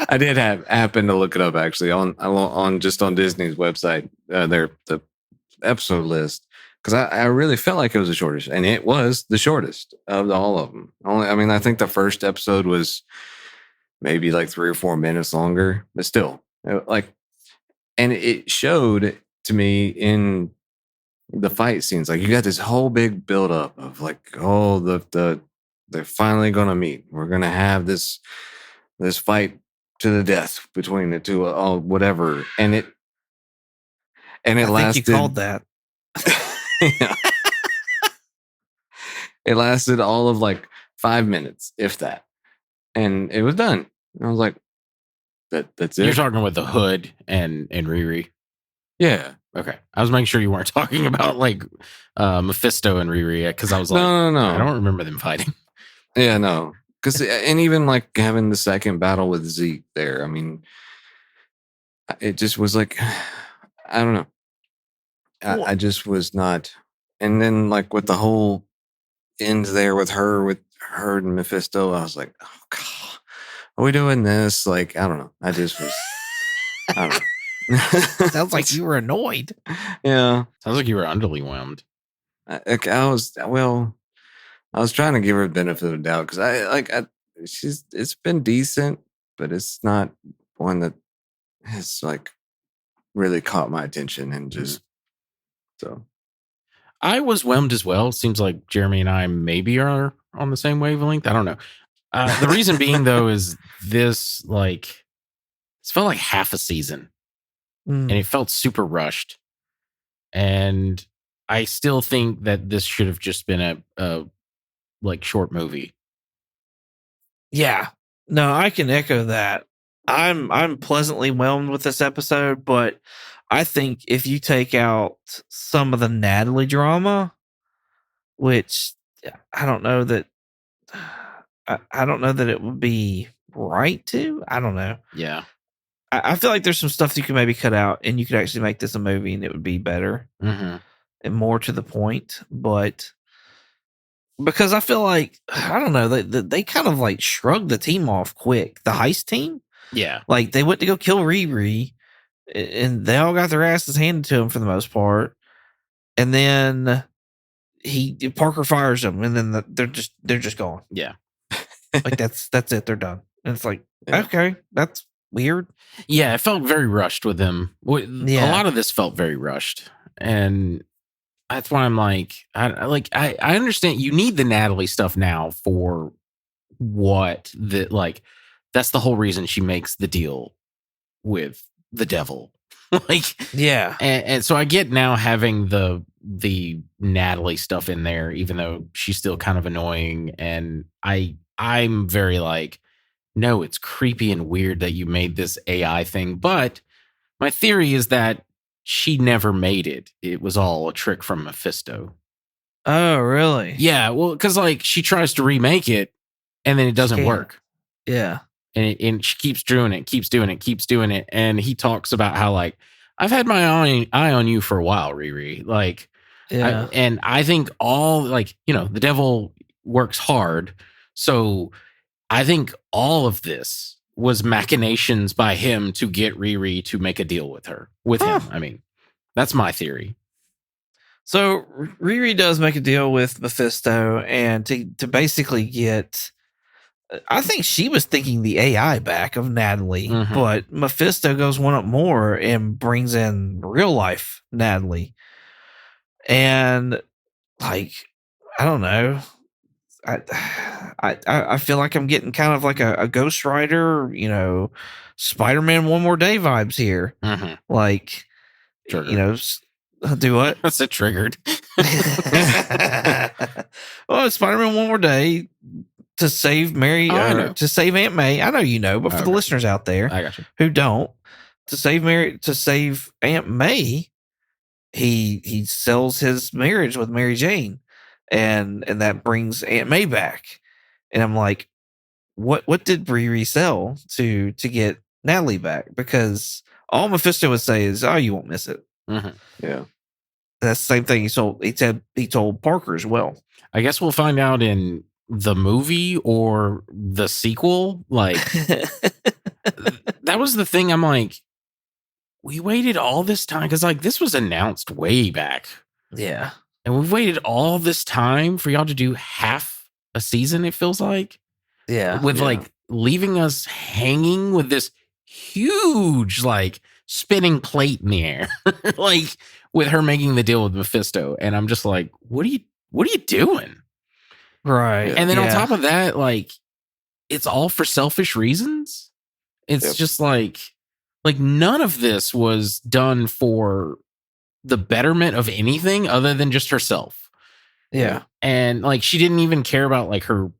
I did happen to look it up actually on Disney's website, the episode list, because I really felt like it was the shortest, and it was the shortest of all of them. I think the first episode was maybe like 3 or 4 minutes longer, but still, and it showed to me in the fight scenes. Like you got this whole big buildup of like, oh, they're finally gonna meet. We're gonna have this fight to the death between the two, whatever. And it I lasted. think you called that. Yeah. It lasted all of like 5 minutes, if that, and it was done. And I was like, that's it. You're talking with the Hood and Riri. Yeah. Okay. I was making sure you weren't talking about like Mephisto and Riri because I was like, no. I don't remember them fighting. Yeah, no. Because and even like having the second battle with Zeke there, I mean, it just was like, I don't know. I just was not. And then like with the whole end there with her and Mephisto, I was like, oh god, are we doing this? Like, I don't know. I just was. I don't know. Sounds like you were annoyed. Yeah. Sounds like you were underwhelmed. I was trying to give her the benefit of the doubt because it's been decent, but it's not one that has like really caught my attention and just so. I was whelmed as well. Seems like Jeremy and I maybe are on the same wavelength. I don't know. The reason being though is this felt like half a season and it felt super rushed. And I still think that this should have just been a like short movie. Yeah. No, I can echo that. I'm pleasantly whelmed with this episode, but I think if you take out some of the Natalie drama, which I don't know that I don't know that it would be right to. I don't know. Yeah. I feel like there's some stuff you could maybe cut out and you could actually make this a movie and it would be better and more to the point. But because I feel like, I don't know, they kind of like shrugged the team off quick. The heist team. Yeah. Like they went to go kill Riri and they all got their asses handed to them for the most part. And then Parker fires them and then they're just gone. Yeah. Like that's it. They're done. And it's like, okay, that's weird. Yeah, it felt very rushed with them. A lot of this felt very rushed, and that's why I'm like, I understand you need the Natalie stuff now for what that's the whole reason she makes the deal with the devil. And so I get now having the Natalie stuff in there, even though she's still kind of annoying, and I'm very like, no, it's creepy and weird that you made this AI thing. But my theory is that she never made it. It was all a trick from Mephisto. Oh, really? Yeah. Well, because like she tries to remake it and then it doesn't work. Yeah. And she keeps doing it. And he talks about how like, I've had my eye on you for a while, Riri. Like, yeah. And I think all like, the devil works hard. So I think all of this was machinations by him to get Riri to make a deal with him. I mean, that's my theory. So Riri does make a deal with Mephisto and to basically get, I think she was thinking the AI back of Natalie, but Mephisto goes one up more and brings in real life Natalie. And like, I don't know. I feel like I'm getting kind of like a Ghost Rider, Spider-Man One More Day vibes here. Like, Triggered. Do what? That's it triggered. Well, Spider-Man One More Day to save Mary, to save Aunt May. I know you know, but for the listeners out there I got you. who don't, to save Aunt May, he sells his marriage with Mary Jane. And that brings Aunt May back. And I'm like, what did Riri sell to get Natalie back? Because all Mephisto would say is, oh, you won't miss it. Yeah. That's the same thing he told Parker as well. I guess we'll find out in the movie or the sequel. Like that was the thing. I'm like, we waited all this time because like this was announced way back. Yeah. And we've waited all this time for y'all to do half a season, it feels like. Yeah. With like leaving us hanging with this huge like spinning plate in the air, like with her making the deal with Mephisto. And I'm just like, what are you doing? Right. And then on top of that, like, it's all for selfish reasons. It's just like none of this was done for the betterment of anything other than just herself. Yeah. And like, she didn't even care about like her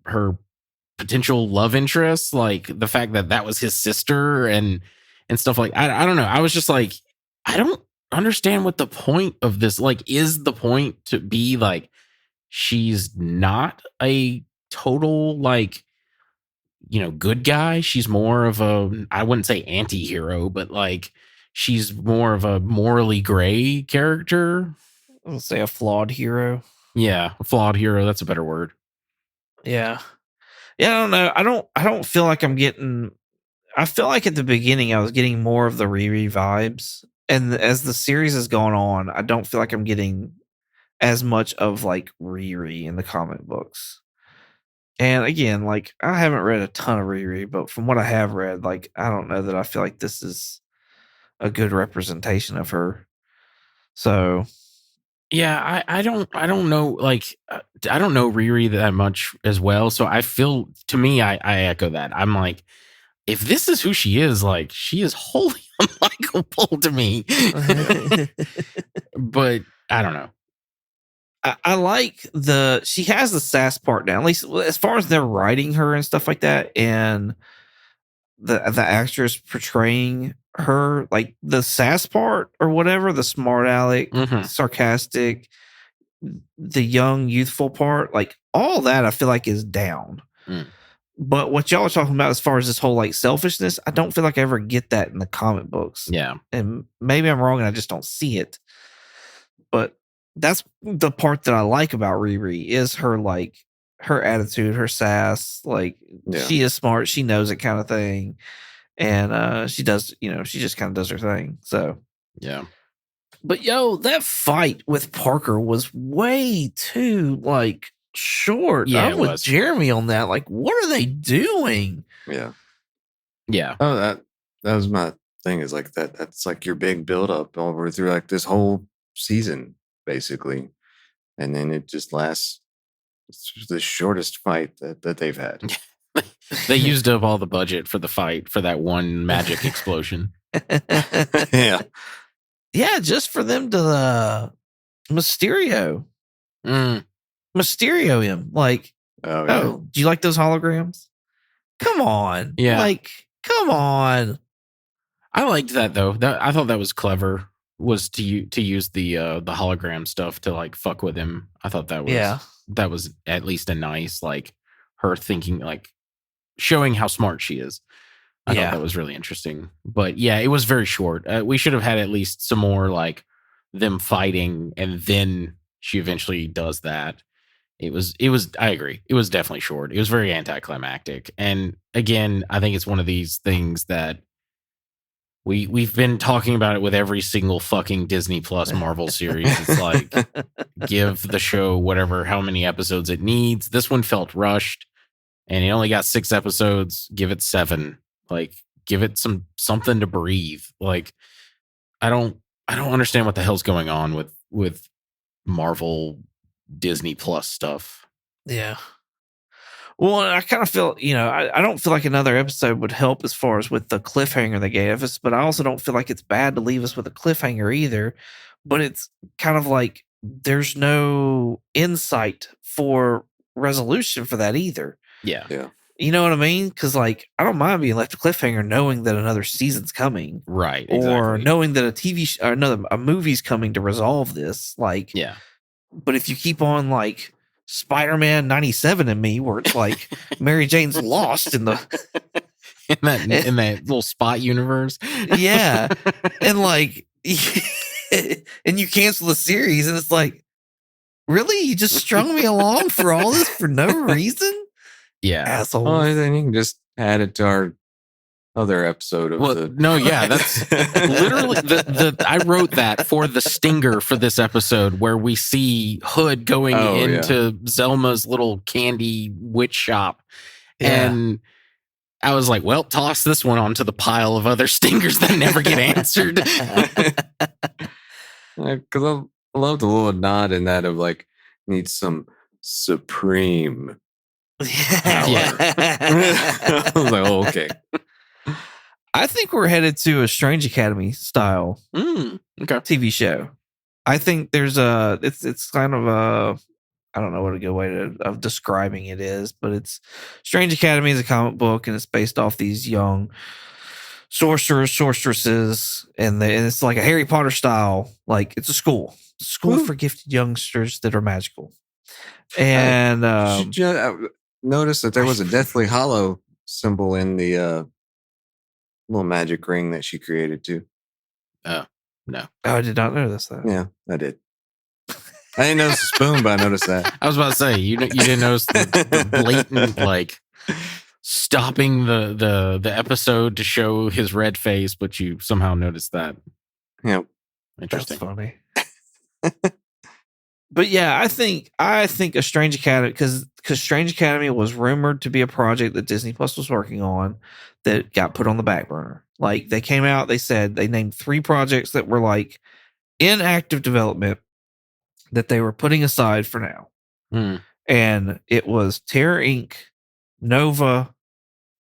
potential love interest, like the fact that was his sister and stuff. Like, I don't know. I was just like, I don't understand what the point of this, like, is the point to be like, she's not a total, like, good guy. She's more of a, I wouldn't say anti-hero, but like, she's more of a morally gray character. I'll say a flawed hero. Yeah, a flawed hero. That's a better word. Yeah. Yeah, I don't know. I don't feel like I'm getting. I feel like at the beginning I was getting more of the Riri vibes, and as the series is going on, I don't feel like I'm getting as much of like Riri in the comic books. And again, like, I haven't read a ton of Riri, but from what I have read, like, I don't know that I feel like this is a good representation of her. So yeah, I don't know, like, I don't know Riri that much as well. So I feel, to me, I echo that. I'm like, if this is who she is, like, she is wholly unlikable to me. But I don't know. I like she has the sass part down, at least as far as they're writing her and stuff like that, and the actress portraying her, like the sass part or whatever, the smart aleck, sarcastic, the young youthful part, like all that I feel like is down. But what y'all are talking about as far as this whole like selfishness, I don't feel like I ever get that in the comic books. Yeah. And maybe I'm wrong and I just don't see it. But that's the part that I like about Riri is her, like, her attitude, her sass, like, she is smart, she knows it kind of thing. And she does, she just kind of does her thing. So yeah. But that fight with Parker was way too, like, short. Yeah, I'm with Jeremy on that. Like, what are they doing? Yeah. Yeah. Oh, that was my thing, is like that's like your big build up over through like this whole season, basically. And then it just lasts. It's the shortest fight that they've had. They used up all the budget for the fight for that one magic explosion. Yeah. Yeah, just for them to Mysterio him. Like, do you like those holograms? Come on. Yeah. Like, come on. I liked that though. I thought that was clever. Was to use the hologram stuff to like fuck with him. I thought that was at least a nice, like, her thinking, like, showing how smart she is. I thought that was really interesting. But yeah, it was very short. We should have had at least some more, like, them fighting, and then she eventually does that. It was. I agree. It was definitely short. It was very anticlimactic. And again, I think it's one of these things that we've been talking about it with every single fucking Disney Plus Marvel series. It's like, give the show how many episodes it needs. This one felt rushed, and it only got 6 episodes. Give it 7. Like, give it something to breathe. Like, I don't understand what the hell's going on with Marvel Disney Plus stuff. Yeah. Well, I kind of feel, I don't feel like another episode would help as far as with the cliffhanger they gave us, but I also don't feel like it's bad to leave us with a cliffhanger either. But it's kind of like there's no insight for resolution for that either. Yeah. Yeah. You know what I mean? Because, like, I don't mind being left a cliffhanger knowing that another season's coming. Right. Or exactly. knowing that a movie's coming to resolve this. Like, yeah. But if you keep on, like, Spider-Man 97 in me, where it's like Mary Jane's lost in the in that little spot universe. Yeah. And like and you cancel the series and it's like, really? You just strung me along for all this for no reason? Yeah. Asshole. Well, then you can just add it to our other episode of no, yeah, that's literally I wrote that for the stinger for this episode, where we see Hood going into Zelma's little candy witch shop, and I was like, well, toss this one onto the pile of other stingers that never get answered. Because I love the little nod in that of like, needs some supreme power. I was like, oh, okay. I think we're headed to a Strange Academy style Okay. TV show. I think there's it's kind of a, I don't know what a good way of describing it is, but it's Strange Academy is a comic book and it's based off these young sorceresses, and it's like a Harry Potter style. Like it's a school for gifted youngsters that are magical. And Did you notice that there was a Deathly Hollow symbol in the little magic ring that she created too? No. Oh, I did not know this though. Yeah, I did. I didn't notice the spoon, but I noticed that. I was about to say, you didn't notice the blatant, like, stopping the episode to show his red face, but you somehow noticed that. Yeah. Interesting. That's funny. But yeah, I think a Strange Academy, because Strange Academy was rumored to be a project that Disney Plus was working on that got put on the back burner. Like they came out, they said they named 3 projects that were like in active development that they were putting aside for now. And it was Terror Inc., Nova,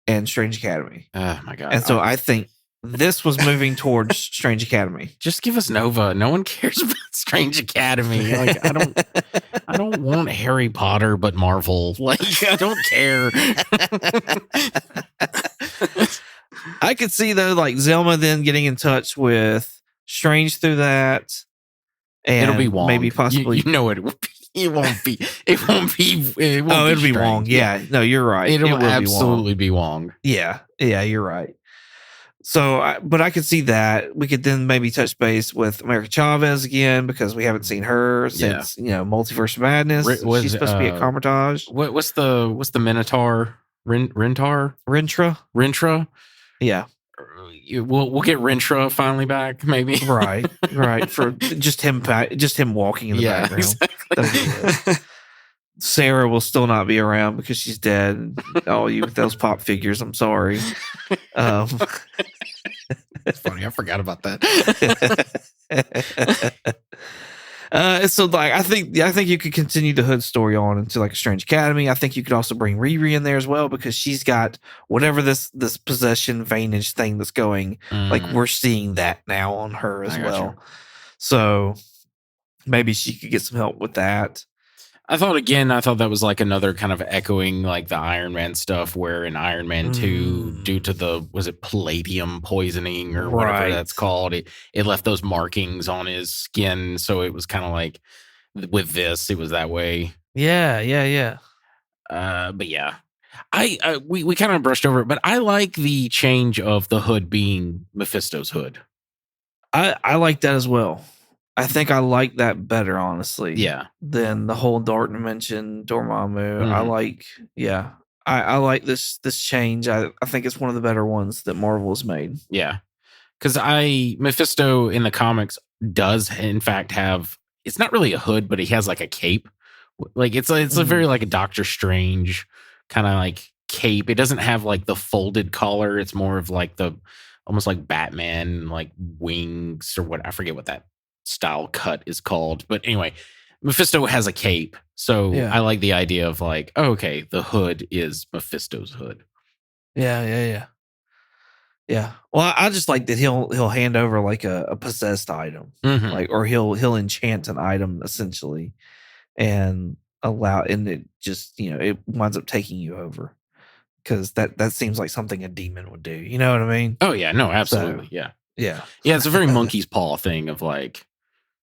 and Strange Academy. Oh my God. And so I think this was moving towards Strange Academy. Just give us Nova. No one cares about Strange Academy. Like I don't want Harry Potter, but Marvel. Like I don't care. I could see though, like Zelma then getting in touch with Strange through that. And it'll be Wong. Maybe possibly. You know it will be. It won't be. It won't be. It won't it'll be Wong. Yeah. No, you're right. It'll absolutely be Wong. Yeah. Yeah, you're right. So, but I could see that. We could then maybe touch base with America Chavez again because we haven't seen her since, Multiverse of Madness. She's supposed to be at Carmitage. What's the Minotaur? Rentar? Rentra? Yeah. We'll get Rentra finally back, maybe. Right. For just him walking in the background. Exactly. Sarah will still not be around because she's dead. All you with those pop figures, I'm sorry. It's funny, I forgot about that. So like I think you could continue the Hood story on into like a Strange Academy. I think you could also bring Riri in there as well because she's got whatever this possession vantage thing that's going. Like we're seeing that now on her as well. So maybe she could get some help with that. I thought that was like another kind of echoing like the Iron Man stuff where in Iron Man 2, due to was it palladium poisoning or whatever that's called, it left those markings on his skin. So it was kind of like with this, it was that way. Yeah. But yeah, we kind of brushed over it, but I like the change of the Hood being Mephisto's Hood. I like that as well. I think I like that better, honestly. Yeah. Than the whole Dark Dimension Dormammu. I like this change. I think it's one of the better ones that Marvel has made. Yeah. Because Mephisto in the comics does in fact have, it's not really a hood, but he has like a cape. Like it's a very like a Doctor Strange kind of like cape. It doesn't have like the folded collar. It's more of like the almost like Batman like wings or what, I forget what that style cut is called, but anyway, Mephisto has a cape, so I like the idea of like, okay, the Hood is Mephisto's Hood. Yeah. Well, I just like that he'll hand over like a possessed item, like, or he'll enchant an item essentially, and it just it winds up taking you over because that seems like something a demon would do. You know what I mean? Oh yeah, no, absolutely, so, yeah. It's a very monkey's paw thing of like,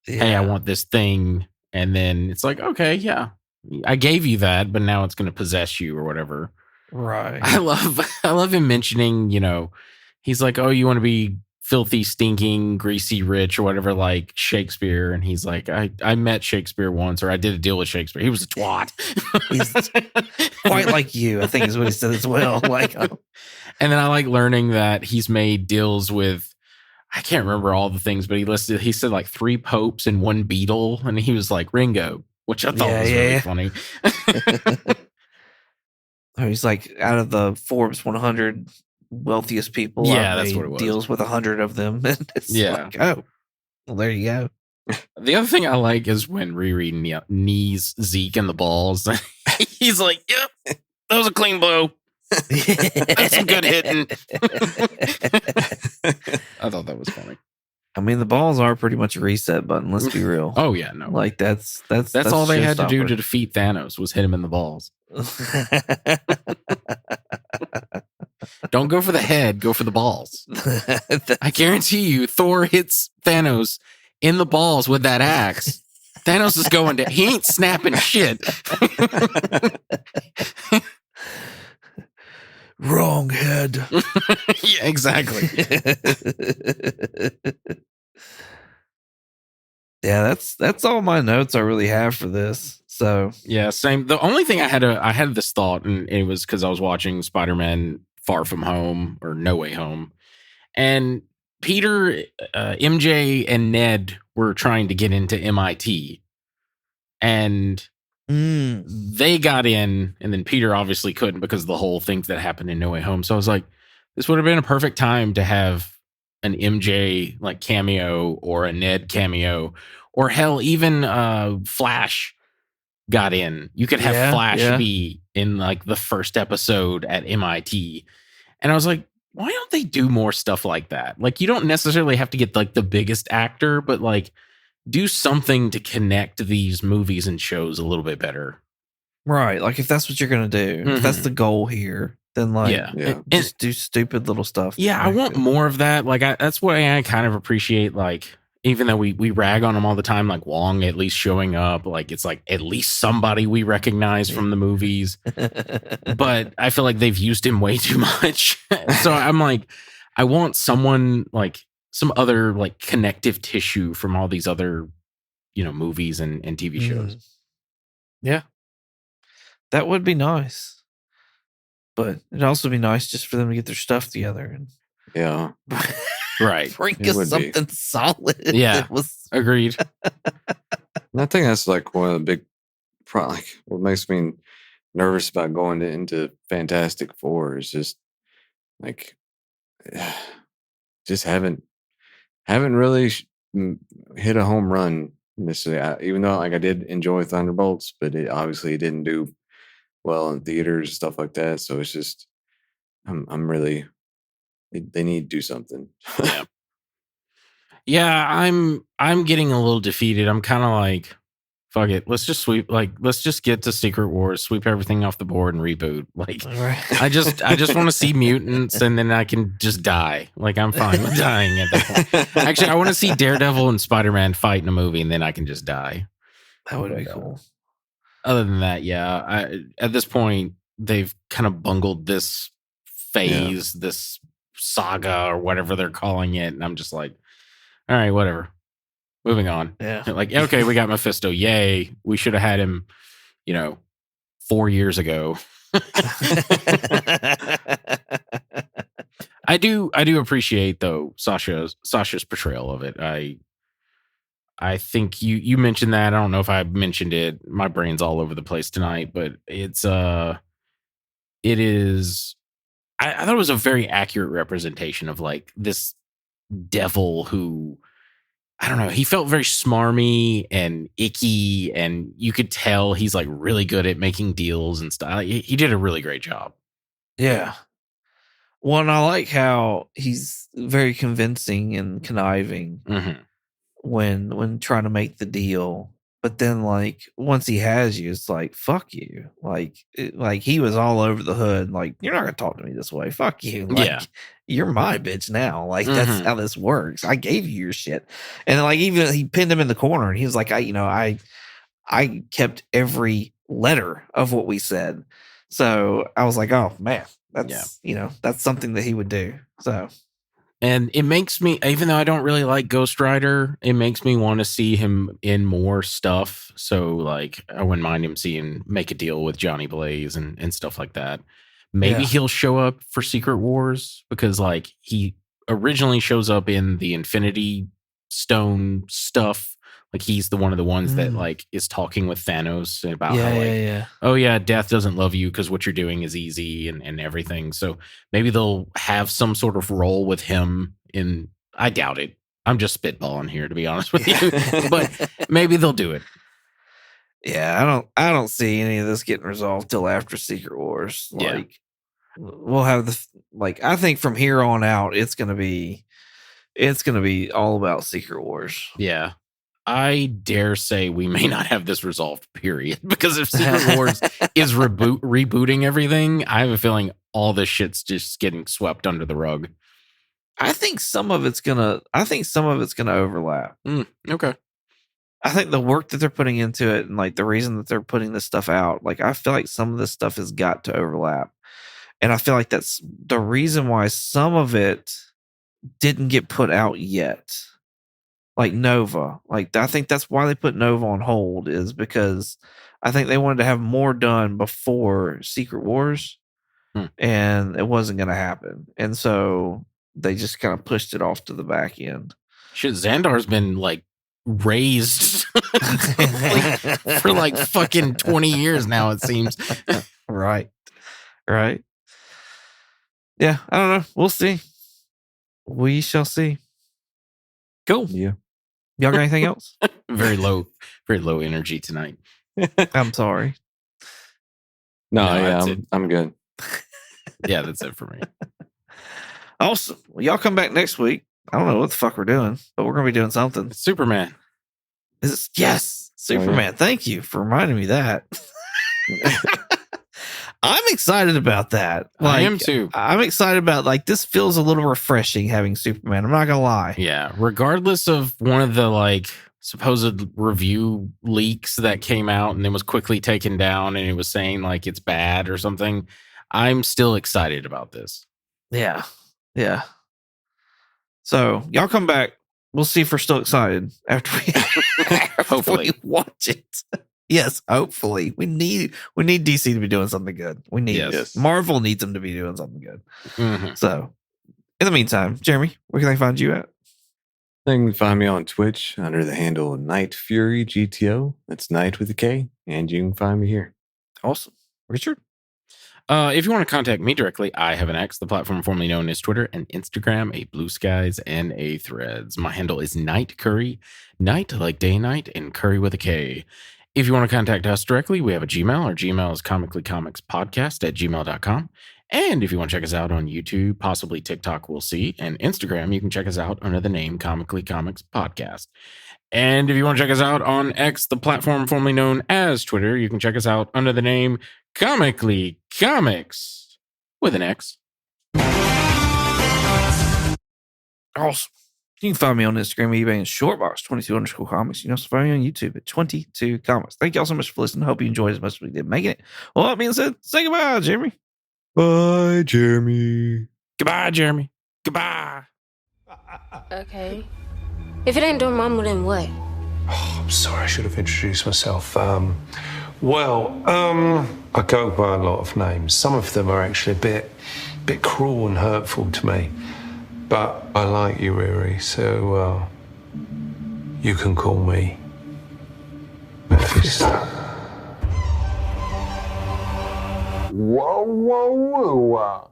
hey, I want this thing. And then it's like, okay, yeah, I gave you that, but now it's going to possess you or whatever. Right. I love him mentioning, he's like, oh, you want to be filthy, stinking, greasy, rich or whatever, like Shakespeare. And he's like, I met Shakespeare once, or I did a deal with Shakespeare. He was a twat. He's quite like you, I think is what he said as well. Like, and then I like learning that he's made deals with, I can't remember all the things, but he said like 3 popes and 1 beetle. And he was like Ringo, which I thought was really funny. He's like, out of the Forbes 100 wealthiest people, Yeah, I've that's what it made was. deals with 100 of them. And it's Yeah. like, oh, well, there you go. The other thing I like is when Riri knees Zeke in the balls. He's like, "Yep, that was a clean blow. That's some good hitting." I thought that was funny. I mean, the balls are pretty much a reset button. Let's be real. Oh yeah, no. Like that's all they had to do to showstopper. defeat Thanos was hit him in the balls. Don't go for the head, go for the balls. I guarantee you, Thor hits Thanos in the balls with that axe. Thanos is going to, he ain't snapping shit. Wrong head. Yeah, exactly. Yeah, that's all my notes I really have for this. So yeah, same. The only thing I had this thought, and it was because I was watching Spider-Man Far From Home or No Way Home, and Peter, MJ, and Ned were trying to get into MIT, and they got in, and then Peter obviously couldn't because of the whole thing that happened in No Way Home. So I was like, this would have been a perfect time to have an MJ like cameo or a Ned cameo, or hell, even Flash got in. You could have Flash be in like the first episode at MIT. And I was like, why don't they do more stuff like that? Like, you don't necessarily have to get like the biggest actor, but like do something to connect these movies and shows a little bit better. Right. Like if that's what you're going to do, if that's the goal here, then like, just do stupid little stuff. Yeah. I want more of that. Like that's what I kind of appreciate. Like, even though we rag on him all the time, like Wong at least showing up, like it's like at least somebody we recognize from the movies. But I feel like they've used him way too much. So I'm like, I want someone like some other like connective tissue from all these other, movies and TV shows. Yeah. That would be nice. But it'd also be nice just for them to get their stuff together. And right. Bring us something solid. Yeah. Agreed. And I think that's like one of the big, what makes me nervous about going into Fantastic Four is just like, just haven't really hit a home run necessarily. Even though like I did enjoy Thunderbolts, but it obviously didn't do well in theaters and stuff like that. So it's just, I'm really, they need to do something. Yeah, I'm getting a little defeated. I'm kind of like, fuck it. Let's just let's just get to Secret Wars, sweep everything off the board and reboot. Like, I just want to see mutants and then I can just die. Like, I'm fine with dying at that point. Actually, I want to see Daredevil and Spider-Man fight in a movie and then I can just die. That would be cool. Other than that, at this point, they've kind of bungled this phase, this saga or whatever they're calling it. And I'm just like, all right, whatever. Moving on. Yeah. Like, okay, we got Mephisto. Yay. We should have had him, 4 years ago. I do appreciate though Sasha's portrayal of it. I think you mentioned that. I don't know if I mentioned it. My brain's all over the place tonight, but it is I thought it was a very accurate representation of like this devil who, I don't know, he felt very smarmy and icky, and you could tell he's like really good at making deals and stuff. He did a really great job. Yeah. Well, and I like how he's very convincing and conniving when trying to make the deal. But then, like, once he has you, it's like, fuck you. Like he was all over the hood. Like, you're not going to talk to me this way. Fuck you. Like, you're my bitch now. Like, that's how this works. I gave you your shit. And, like, even he pinned him in the corner. And he was like, I kept every letter of what we said. So I was like, oh, man, that's, that's something that he would do. So. And it makes me, even though I don't really like Ghost Rider, it makes me want to see him in more stuff. So, like, I wouldn't mind him make a deal with Johnny Blaze and stuff like that. Maybe he'll show up for Secret Wars because, like, he originally shows up in the Infinity Stone stuff Like he's the one of the ones that like is talking with Thanos about how like, yeah. oh yeah, death doesn't love you because what you're doing is easy and everything. So maybe they'll have some sort of role with him in. I doubt it. I'm just spitballing here, to be honest with you, but maybe they'll do it. Yeah, I don't see any of this getting resolved till after Secret Wars. Yeah. Like we'll have the like I think from here on out it's gonna be all about Secret Wars. Yeah. I dare say we may not have this resolved, period. Because if Secret Wars is rebooting everything, I have a feeling all this shit's just getting swept under the rug. I think some of it's gonna overlap. Okay. I think the work that they're putting into it and like the reason that they're putting this stuff out, like I feel like some of this stuff has got to overlap. And I feel like that's the reason why some of it didn't get put out yet. Like Nova. Like I think that's why they put Nova on hold, is because I think they wanted to have more done before Secret Wars. And it wasn't going to happen. And so they just kind of pushed it off to the back end. Shit, Xandar's been like raised for like fucking 20 years now, it seems. Right. Yeah, I don't know. We'll see. We shall see. Cool. Yeah. Y'all got anything else? Very low energy tonight. I'm sorry. No, No, yeah, that's it. I'm good. Yeah, that's it for me. Awesome. Well, y'all come back next week. I don't know what the fuck we're doing, but we're going to be doing something. Superman. Yes, Superman. yeah. Thank you for reminding me that. I'm excited about that. I am too. I'm excited about like this feels a little refreshing having Superman. I'm not gonna lie. Yeah, regardless of one of the like supposed review leaks that came out and then was quickly taken down and it was saying like it's bad or something, I'm still excited about this. Yeah. So y'all come back. We'll see if we're still excited after Hopefully. we watch it. Yes, hopefully. We need DC to be doing something good. We need Yes. Marvel needs them to be doing something good. Mm-hmm. So, in the meantime, Jeremy, where can they find you at? You can find me on Twitch under the handle Night Fury GTO. That's Night with a K, and you can find me here. Awesome, Richard. If you want to contact me directly, I have an X, the platform formerly known as Twitter and Instagram, a Blue Skies, and a Threads. My handle is Night Curry, night like day night, and Curry with a K. If you want to contact us directly, we have a Gmail. Our Gmail is comicallycomicspodcast@gmail.com. And if you want to check us out on YouTube, possibly TikTok, we'll see, and Instagram, you can check us out under the name Comically Comics Podcast. And if you want to check us out on X, the platform formerly known as Twitter, you can check us out under the name Comically Comics with an X. Awesome. You can find me on Instagram, eBay, and Shortbox22_comics. You can also find me on YouTube at 22 Comics. Thank you all so much for listening. Hope you enjoyed as much as we did making it. Well, that being said, say goodbye, Jeremy. Bye, Jeremy. Goodbye, Jeremy. Goodbye. Okay. If it ain't Dormammu, then what? Oh, I'm sorry, I should have introduced myself. I go by a lot of names. Some of them are actually a bit cruel and hurtful to me. But I like you, Riri, so you can call me Mephisto. Whoa, whoa, whoa.